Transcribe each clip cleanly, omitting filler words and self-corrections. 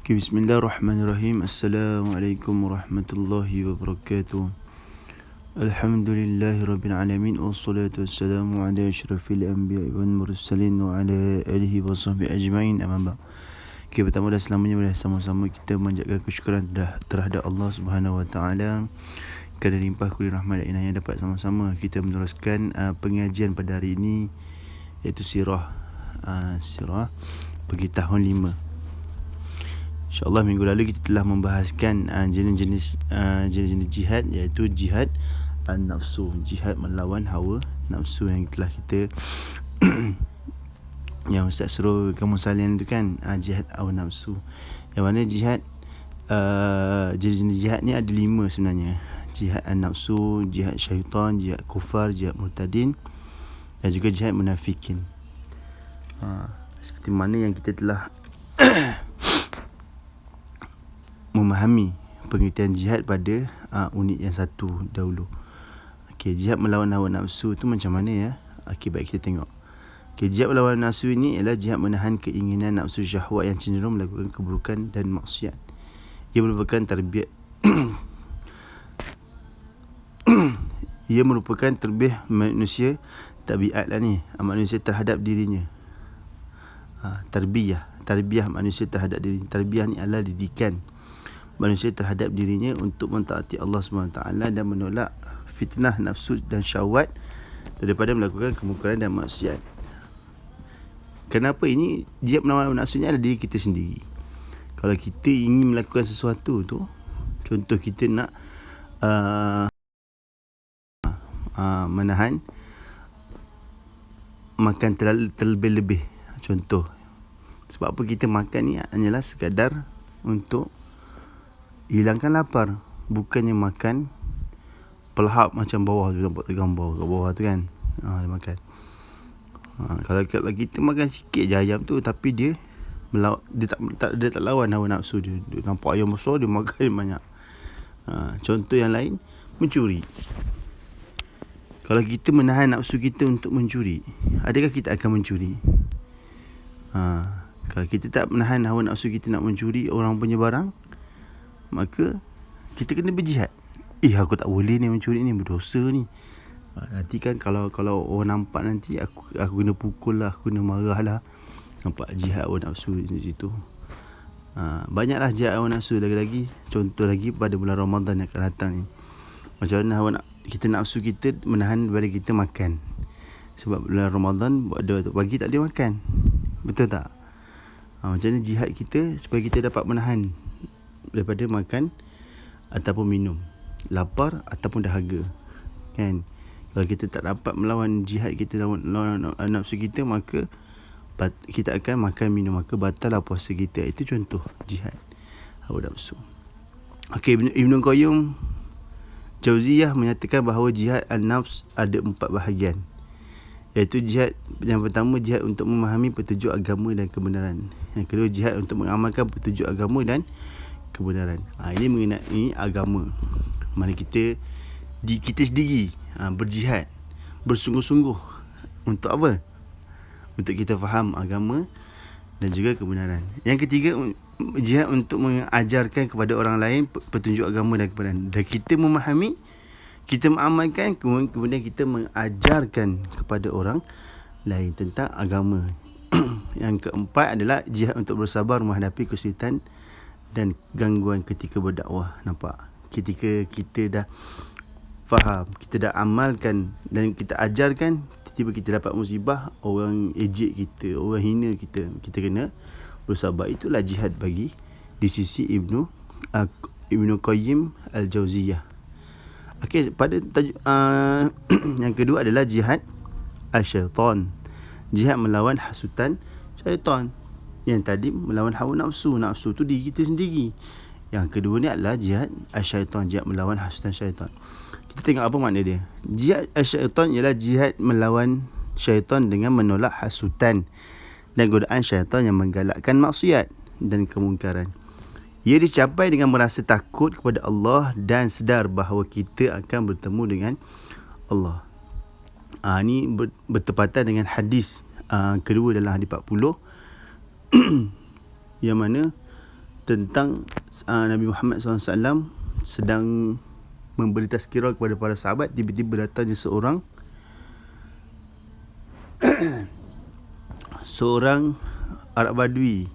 Okay, Bismillahirrahmanirrahim. Assalamualaikum warahmatullahi wabarakatuh. Alhamdulillahi rabbil alamin. Wassalatu wassalamu ala asyrafil anbiya'i wal mursalin wa ala alihi wa sahbihi ajma'in. Amma ba'd. Okay, pertama dan selamanya mari sama-sama kita menjaga kesyukuran terhadap Allah Subhanahu wa taala kerana limpah kurnia rahmat dan inayah dapat sama-sama kita meneruskan pengajian pada hari ini, iaitu sirah bagi tahun 5. InsyaAllah minggu lalu kita telah membahaskan jenis-jenis jihad, iaitu jihad an-nafsu, jihad melawan hawa nafsu yang telah kita yang Ustaz suruh kamu salian tu kan, jihad hawa nafsu. Yang mana jihad jenis-jenis jihad ni ada 5 sebenarnya. Jihad an-nafsu, jihad syaitan, jihad kufar, jihad murtadin dan juga jihad munafikin. Seperti mana yang kita telah memahami pengertian jihad pada unit yang satu dahulu. Okey, jihad melawan hawa nafsu tu macam mana ya? Okey, baik kita tengok. Okey, jihad melawan nafsu ini ialah jihad menahan keinginan nafsu syahwat yang cenderung melakukan keburukan dan maksiat. Ia merupakan tarbiyah ia merupakan tarbiyah manusia, tabiat lah ni, manusia terhadap dirinya. Tarbiyah manusia terhadap diri. Tarbiyah ni adalah didikan manusia terhadap dirinya untuk mentaati Allah SWT dan menolak fitnah nafsu dan syahwat daripada melakukan kemungkaran dan maksiat. Kenapa ini? Jihad melawan nafsu ni adalah diri kita sendiri. Kalau kita ingin melakukan sesuatu tu, contoh kita nak menahan makan terlebih-lebih. Contoh, sebab apa kita makan ni hanyalah sekadar untuk hilangkan lapar, bukannya makan pelahap macam bawah tu, nampak tergambar kat bawah tu kan. Dia makan. Kalau kita makan sikit je ayam tu, tapi dia tak lawan hawa nafsu dia. Dia nampak ayam besar, dia makan banyak. Contoh yang lain, mencuri. Kalau kita menahan nafsu kita untuk mencuri, adakah kita akan mencuri? Kalau kita tak menahan hawa nafsu kita nak mencuri orang punya barang, maka kita kena berjihad. Aku tak boleh ni mencuri ni, berdosa ni. Nanti kan kalau orang nampak nanti aku kena pukul lah, aku kena marah lah. Nampak jihad hawa nafsu di situ. Banyaklah jihad hawa nafsu lagi-lagi. Contoh lagi pada bulan Ramadan yang akan datang ni. Macam mana kita nafsu kita menahan daripada kita makan. Sebab bulan Ramadan waktu pagi tak boleh makan. Betul tak? Macam mana jihad kita supaya kita dapat menahan daripada makan ataupun minum, lapar ataupun dahaga, kan? Kalau kita tak dapat melawan jihad kita, lawan nafsu kita, maka kita akan makan minum, maka batal puasa kita. Itu contoh jihad hawa nafsu. Okey, Ibnu Qayyim Jauziyah menyatakan bahawa jihad an-nafs ada 4 bahagian, iaitu jihad yang pertama, jihad untuk memahami petunjuk agama dan kebenaran. Yang kedua, jihad untuk mengamalkan petunjuk agama dan kebenaran. Ini mengenai agama. Mana kita sendiri berjihad, bersungguh-sungguh untuk apa? Untuk kita faham agama dan juga kebenaran. Yang ketiga, jihad untuk mengajarkan kepada orang lain petunjuk agama dan kebenaran. Dan kita memahami, kita mengamalkan, kemudian kita mengajarkan kepada orang lain tentang agama. Yang keempat adalah jihad untuk bersabar menghadapi kesulitan dan gangguan ketika berdakwah. Nampak? Ketika kita dah faham, kita dah amalkan dan kita ajarkan, tiba-tiba kita dapat musibah, orang ejek kita, orang hina kita, kita kena bersabar. Itulah jihad bagi di sisi Ibnu Qayyim Al-Jauziyah. Okey, pada yang kedua adalah jihad syaitan, jihad melawan hasutan syaitan. Yang tadi melawan hawa nafsu. Nafsu tu diri kita sendiri. Yang kedua ni adalah jihad syaitan, jihad melawan hasutan syaitan. Kita tengok apa makna dia. Jihad syaitan ialah jihad melawan syaitan dengan menolak hasutan dan godaan syaitan yang menggalakkan maksiat dan kemungkaran. Ia dicapai dengan merasa takut kepada Allah dan sedar bahawa kita akan bertemu dengan Allah. Ini bertepatan dengan hadis kedua dalam hadis 40 yang mana tentang Nabi Muhammad SAW sedang memberi tazkirah kepada para sahabat. Tiba-tiba datang seorang Arab Badui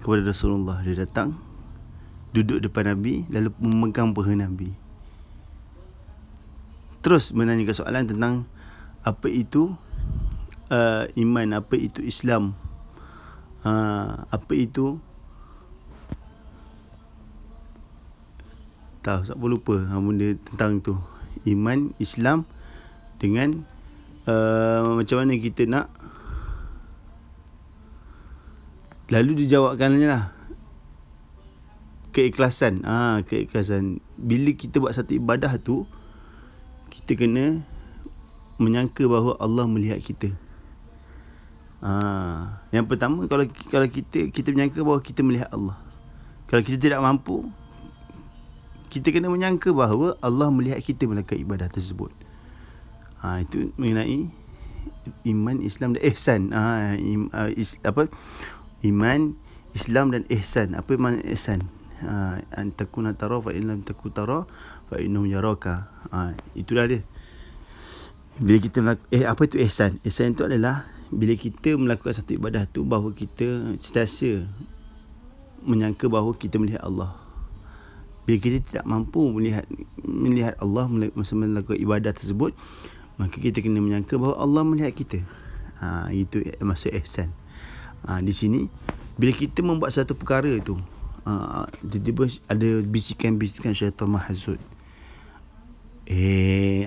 kepada Rasulullah. Dia datang, duduk depan Nabi, lalu memegang paha Nabi, terus menanyakan soalan tentang apa itu iman, apa itu Islam, apa itu siapa lupa benda tentang tu, iman, Islam dengan macam mana kita nak. Lalu dijawabkannya lah keikhlasan. Keikhlasan. Bila kita buat satu ibadah tu, kita kena menyangka bahawa Allah melihat kita. Yang pertama, kalau kita menyangka bahawa kita melihat Allah. Kalau kita tidak mampu, kita kena menyangka bahawa Allah melihat kita melakukan ibadah tersebut. Itu mengenai iman, Islam dan ihsan. Iman, Islam dan ihsan. Apa makna ihsan? An takuna tara fa in lam takun tara fa innahu yaraka. Itulah dia. Bila kita apa itu ihsan? Ihsan itu adalah bila kita melakukan satu ibadah tu, bahawa kita sentiasa menyangka bahawa kita melihat Allah. Bila kita tidak mampu melihat Allah masa melakukan ibadah tersebut, maka kita kena menyangka bahawa Allah melihat kita. Itu maksud ihsan. Di sini bila kita membuat satu perkara tu, tiba-tiba ada bisikan-bisikan syaitan mahzud.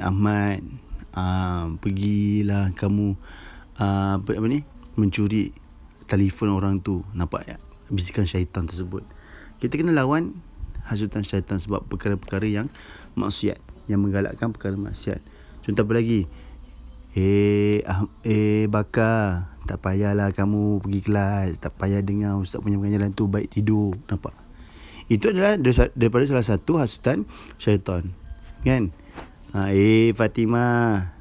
Ahmad, pergilah kamu mencuri telefon orang tu. Nampak tak bisikan syaitan tersebut? Kita kena lawan hasutan syaitan sebab perkara-perkara yang maksiat, yang menggalakkan perkara maksiat. Contoh apa lagi? Bakar, tak payahlah kamu pergi kelas, tak payah dengar ustaz punya pengajaran tu, baik tidur. Nampak? Itu adalah daripada salah satu hasutan syaitan, kan? Fatimah,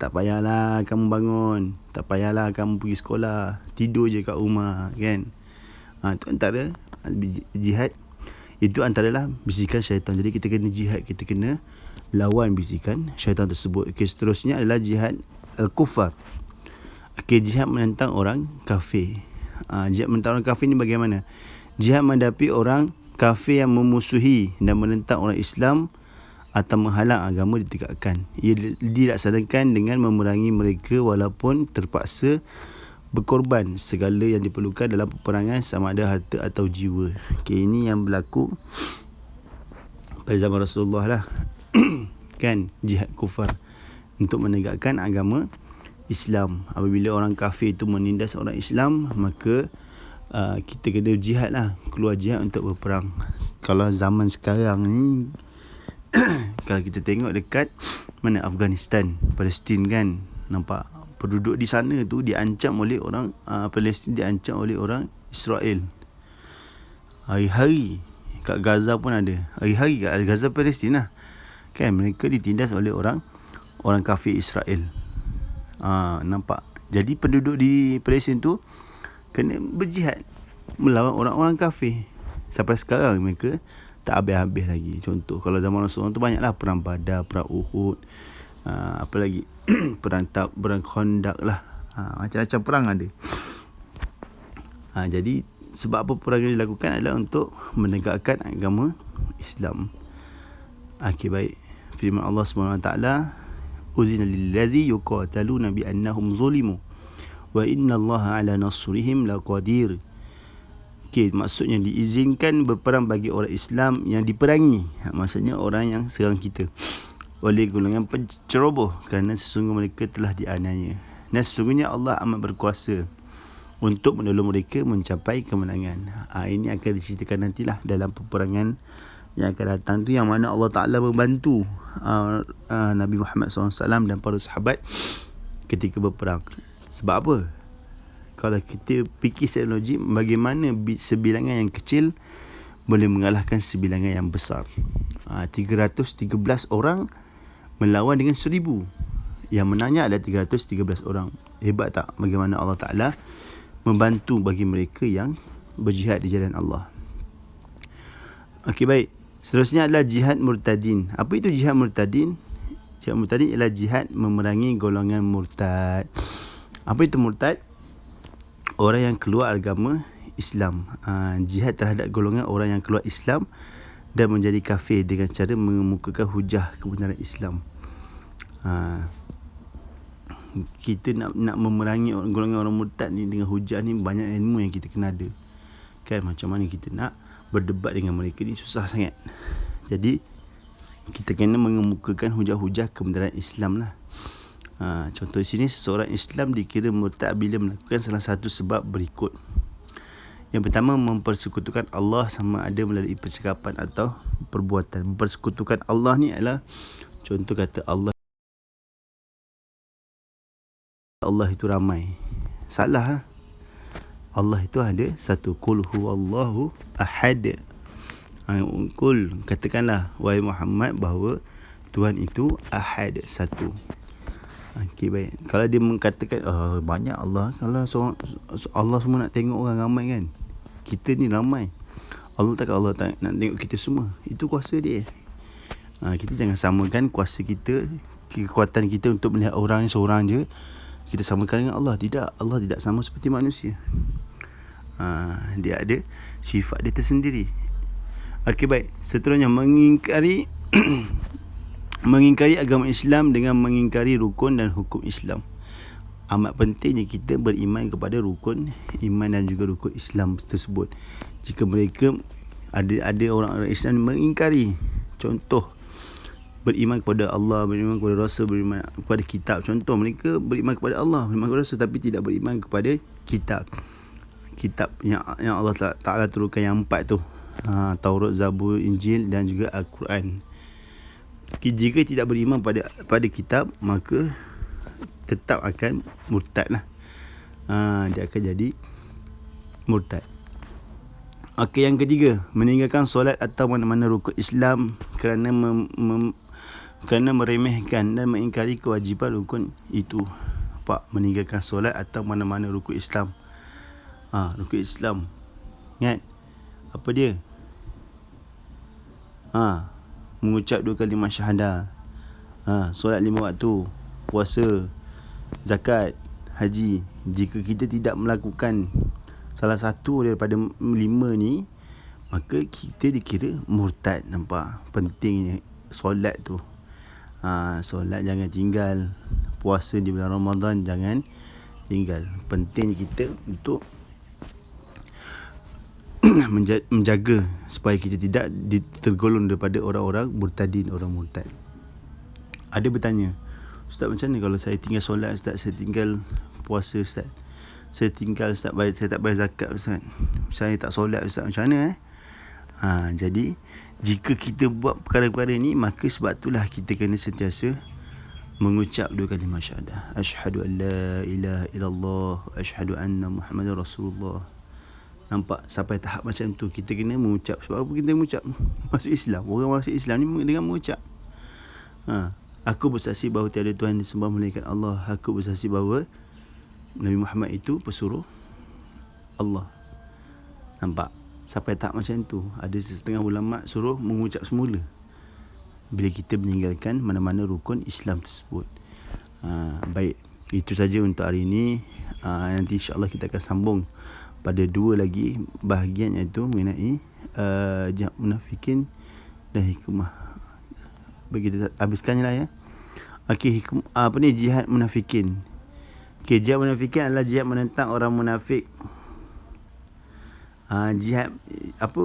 tak payahlah kamu bangun, tak payahlah kamu pergi sekolah, tidur je kat rumah, kan? Itu antara jihad. Itu antaralah bisikan syaitan. Jadi kita kena jihad, kita kena lawan bisikan syaitan tersebut. Seterusnya adalah jihad al-kufar. Jihad menentang orang kafir. Jihad menentang orang kafir ni bagaimana? Jihad menghadapi orang kafir yang memusuhi dan menentang orang Islam atau menghalang agama ditegakkan. Ia dilaksanakan dengan memerangi mereka walaupun terpaksa berkorban segala yang diperlukan dalam peperangan, sama ada harta atau jiwa. Ini yang berlaku pada zaman Rasulullah lah. Kan, jihad kufar untuk menegakkan agama Islam. Apabila orang kafir itu menindas orang Islam, maka kita kena jihad lah, keluar jihad untuk berperang. Kalau zaman sekarang ni kalau kita tengok dekat mana, Afghanistan, Palestin, kan, nampak penduduk di sana tu diancam oleh orang Palestin, diancam oleh orang Israel. Hari-hari kat Gaza pun ada. Hari-hari kat Gaza, Palestin lah, kan, mereka ditindas oleh orang kafir Israel. Nampak? Jadi penduduk di Palestin tu kena berjihad melawan orang-orang kafir. Sampai sekarang mereka tak habis-habis lagi. Contoh, kalau zaman Rasulullah tu banyaklah perang Badar, perang Uhud, apa lagi perang Khandaq lah, macam-macam perang ada. Jadi sebab apa perang yang dilakukan adalah untuk menegakkan agama Islam. Baik, firman Allah SWT, uzina lilladzi yuqataluna bi annahum zulimu wa innallaha ala nasrihim laqadir. Maksudnya diizinkan berperang bagi orang Islam yang diperangi. Maksudnya orang yang serang kita oleh golongan penceroboh, kerana sesungguhnya mereka telah dianiaya. Dan sesungguhnya Allah amat berkuasa untuk menolong mereka mencapai kemenangan. Ini akan diceritakan nantilah dalam peperangan yang akan datang tu, yang mana Allah Ta'ala membantu Nabi Muhammad SAW dan para sahabat ketika berperang. Sebab apa? Kalau kita fikir secara logik, bagaimana sebilangan yang kecil boleh mengalahkan sebilangan yang besar? 313 orang melawan dengan 1000. Yang menangnya adalah 313 orang. Hebat tak bagaimana Allah Ta'ala membantu bagi mereka yang berjihad di jalan Allah? Okey, baik. Seterusnya adalah jihad murtadin. Apa itu jihad murtadin? Jihad murtadin ialah jihad memerangi golongan murtad. Apa itu murtad? Orang yang keluar agama Islam. Jihad terhadap golongan orang yang keluar Islam dan menjadi kafir dengan cara mengemukakan hujah kebenaran Islam. Kita nak memerangi golongan orang murtad ni dengan hujah ni, banyak ilmu yang kita kena ada. Kan, macam mana kita nak berdebat dengan mereka ni, susah sangat. Jadi kita kena mengemukakan hujah-hujah kebenaran Islam lah. Contoh di sini, seseorang Islam dikira murtad bila melakukan salah satu sebab berikut. Yang pertama, mempersekutukan Allah sama ada melalui percakapan atau perbuatan. Mempersekutukan Allah ni adalah, contoh kata Allah itu ramai. Salah. Allah itu ada satu. Qul huwallahu ahad. Qul, katakanlah wahai Muhammad bahawa Tuhan itu ahad, satu. Okey, baik. Kalau dia mengatakan banyak Allah, kalau Allah semua nak tengok orang ramai kan, kita ni ramai, Allah tak nak tengok kita semua. Itu kuasa dia. Kita jangan samakan kuasa kita, kekuatan kita untuk melihat orang ni seorang je, kita samakan dengan Allah. Tidak, Allah tidak sama seperti manusia. Dia ada sifat dia tersendiri. Okey, baik. Seterusnya, mengingkari mengingkari agama Islam dengan mengingkari rukun dan hukum Islam. Amat pentingnya kita beriman kepada rukun iman dan juga rukun Islam tersebut. Jika mereka ada orang Islam mengingkari, contoh beriman kepada Allah, beriman kepada Rasul, beriman kepada kitab. Contoh, mereka beriman kepada Allah, beriman kepada Rasul, tapi tidak beriman kepada kitab yang Allah Ta'ala turunkan yang 4 tu, Taurat, Zabur, Injil dan juga Al-Quran. Jika tidak beriman pada kitab, maka tetap akan murtad lah. Dia akan jadi murtad. Okey, yang ketiga, meninggalkan solat atau mana-mana rukun Islam kerana kerana meremehkan dan mengingkari kewajipan rukun itu. Meninggalkan solat atau mana-mana rukun Islam. Rukun Islam, ingat apa dia? Mengucap 2 kalimah syahadah, solat 5 waktu, puasa, zakat, haji. Jika kita tidak melakukan salah satu daripada 5 ni, maka kita dikira murtad. Nampak pentingnya solat tu. Solat jangan tinggal, puasa di bulan Ramadan jangan tinggal. Pentingnya kita untuk menjaga supaya kita tidak tergolong daripada orang-orang murtadin, orang murtad. Ada bertanya, Ustaz, macam mana kalau saya tinggal solat, Ustaz, saya tinggal puasa, Ustaz, saya tinggal, Ustaz, saya tak bayar zakat, Ustaz, saya tak solat, Ustaz, macam mana? Jadi jika kita buat perkara-perkara ni, maka sebab itulah kita kena sentiasa mengucap 2 kalimah syahadah. Asyhadu an la ilaha illallah wa asyhadu anna Muhammadar Rasulullah. Nampak, sampai tahap macam tu kita kena mengucap. Sebab apa kita mengucap? Masuk Islam. Orang masuk Islam ni dengan mengucap. Aku bersaksi bahawa tiada Tuhan disembah melainkan Allah. Aku bersaksi bahawa Nabi Muhammad itu pesuruh Allah. Nampak? Sampai tahap macam tu. Ada setengah ulama suruh mengucap semula bila kita meninggalkan mana-mana rukun Islam tersebut. Baik, itu saja untuk hari ini. Nanti insya-Allah kita akan sambung pada 2 lagi bahagian, iaitu mengenai jihad munafikin dan hikmah. Bagi kita habiskannya lah ya. Okey, jihad munafikin. Okey, jihad munafikin adalah jihad menentang orang munafik. Jihad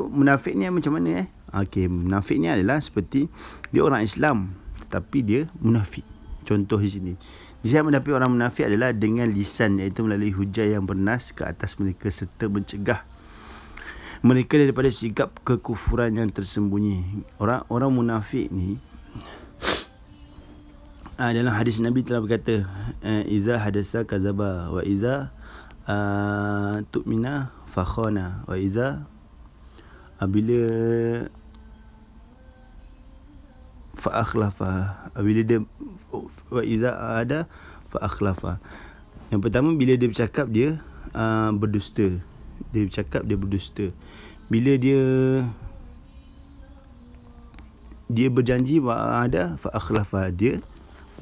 munafik ni macam mana? Okey, munafik ni adalah seperti dia orang Islam tetapi dia munafik. Contoh di sini, jihad menghadapi orang munafik adalah dengan lisan, iaitu melalui hujah yang bernas ke atas mereka serta mencegah mereka daripada sikap kekufuran yang tersembunyi. Orang munafik ni, dalam hadis Nabi telah berkata, iza hadasa kazaba wa iza tu'mina fakhana wa iza bila fa akhlafa, bila dia wa iza ada fa akhlafa. Yang pertama, bila dia bercakap dia berdusta. Dia bercakap dia berdusta. Bila dia dia berjanji wa'ada fa akhlafa, dia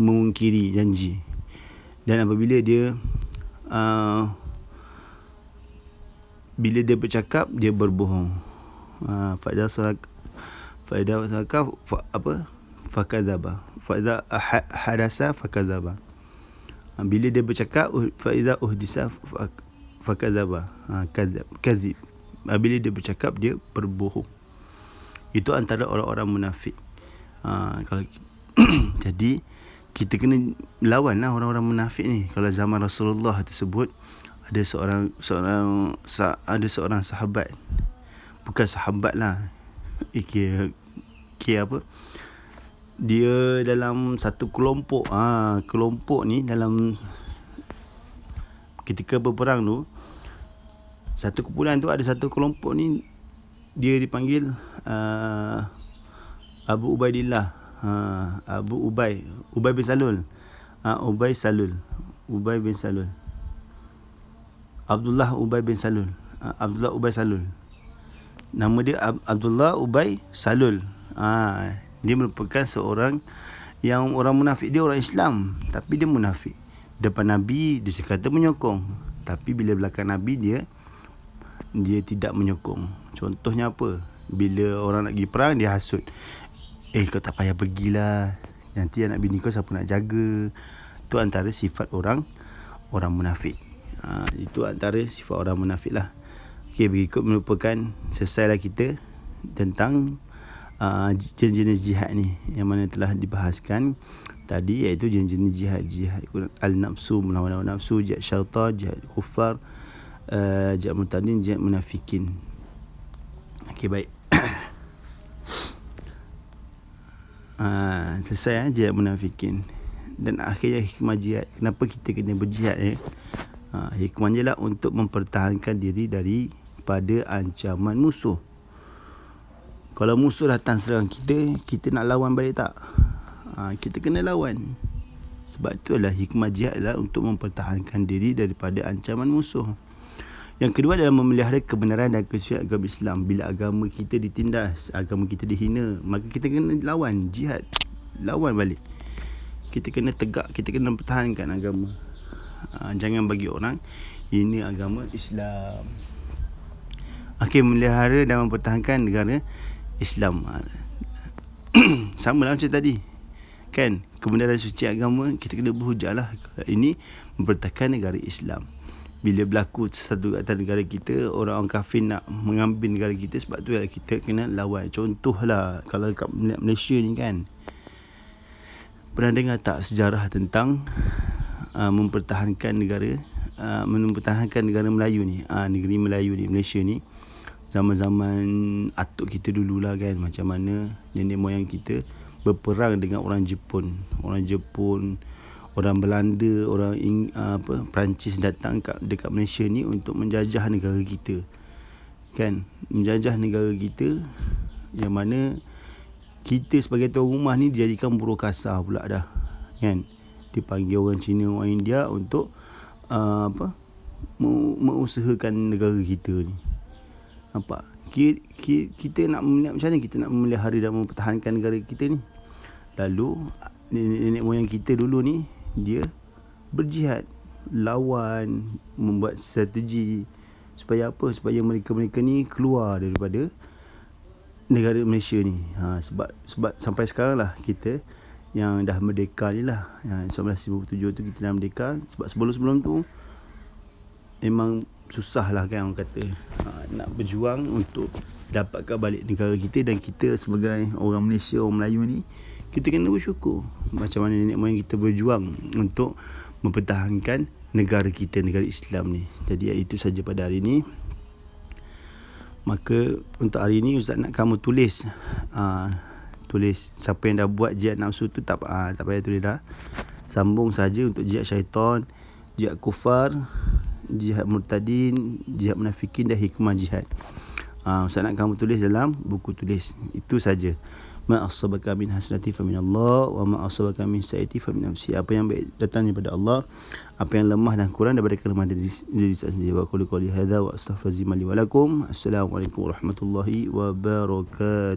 mengingkari janji. Dan apabila dia bila dia bercakap, dia berbohong. Faida fakadzaba, faida hadasa fakadzaba. Bila dia bercakap, faida uhdisa fakadzaba, kadzib. Bila dia bercakap, dia berbohong. Itu antara orang-orang munafik. Kalau jadi kita kena lawan lah orang-orang munafik ni. Kalau zaman Rasulullah tersebut, ada seorang sahabat, bukan sahabat lah, apa, dia dalam satu kelompok. Kelompok ni dalam ketika berperang tu, satu kumpulan tu, ada satu kelompok ni, dia dipanggil Abu Ubaidillah, Ubay bin Salul, Abdullah Ubay bin Salul. Abdullah Ubay Salul. Nama dia Abdullah Ubay Salul. Dia merupakan seorang yang orang munafik. Dia orang Islam, tapi dia munafik. Depan Nabi dia kata menyokong, tapi bila belakang Nabi dia tidak menyokong. Contohnya apa? Bila orang nak pergi perang, dia hasut. Kau tak payah pergilah, nanti anak bini kau siapa nak jaga. Itu antara sifat orang munafik. Itu antara sifat orang munafik lah. Berikut merupakan selesailah kita tentang jenis-jenis jihad ni, yang mana telah dibahaskan tadi, iaitu jenis-jenis jihad al-nafsu, melawan nafsu, jihad syaitan, jihad kufar, jihad murtadin, jihad munafikin. Baik. Selesai jihad munafikin. Dan akhirnya hikmah jihad, kenapa kita kena berjihad hikmahnya lah untuk mempertahankan diri daripada ancaman musuh. Kalau musuh datang serang kita nak lawan balik tak? Kita kena lawan. Sebab itulah hikmah jihad adalah untuk mempertahankan diri daripada ancaman musuh. Yang kedua adalah memelihara kebenaran dan kesucian agama Islam. Bila agama kita ditindas, agama kita dihina, maka kita kena lawan, jihad, lawan balik. Kita kena tegak, kita kena pertahankan agama. Jangan bagi orang ini agama Islam. Melihara dan mempertahankan negara Islam. Sama lah macam tadi, kan? Kebenaran suci agama, kita kena berhujah lah. Ini mempertahankan negara Islam. Bila berlaku sesuatu atas negara kita, orang kafir nak mengambil negara kita, sebab tu kita kena lawan. Contohlah, kalau kat Malaysia ni kan, pernah dengar tak sejarah tentang mempertahankan negara Melayu ni, negeri Melayu ni, Malaysia ni, zaman-zaman atuk kita dululah kan, macam mana nenek moyang kita berperang dengan orang Jepun, orang Belanda, orang Perancis datang dekat Malaysia ni untuk menjajah negara kita, kan, menjajah negara kita, yang mana kita sebagai tuan rumah ni dijadikan buruh kasar pula dah, kan. Dipanggil orang Cina, orang India untuk mengusahakan negara kita ni. Nampak? Kita nak macam mana kita nak memelihara dan mempertahankan negara kita ni? Lalu nenek moyang kita dulu ni, dia berjihad, lawan, membuat strategi supaya apa? Supaya mereka ni keluar daripada negara Malaysia ni. Sebab sampai sekarang lah kita yang dah merdeka ni lah, 1957 tu kita dah merdeka. Sebab sebelum tu memang susah lah kan, orang kata, nak berjuang untuk dapatkan balik negara kita. Dan kita sebagai orang Malaysia, orang Melayu ni, kita kena bersyukur macam mana nenek moyang kita berjuang untuk mempertahankan negara kita, negara Islam ni. Jadi itu saja pada hari ni. Maka untuk hari ni Ustaz nak kamu tulis siapa yang dah buat jihad nafsu tu, tak payah tulis dah. Sambung saja untuk jihad syaitan, jihad kufar, jihad murtadin, jihad munafikin dan hikmah jihad. Ustaz nak kamu tulis dalam buku tulis. Itu saja. Ma asabaka min hasanati fa min Allah wa ma asabaka min sayyi'ati fa min nafsi. Apa yang baik datang daripada Allah, apa yang lemah dan kurang daripada kelemahan diri sendiri. Wa qul qawli hadza wa astaghfirullahi wa lakum. Assalamualaikum warahmatullahi wabarakatuh.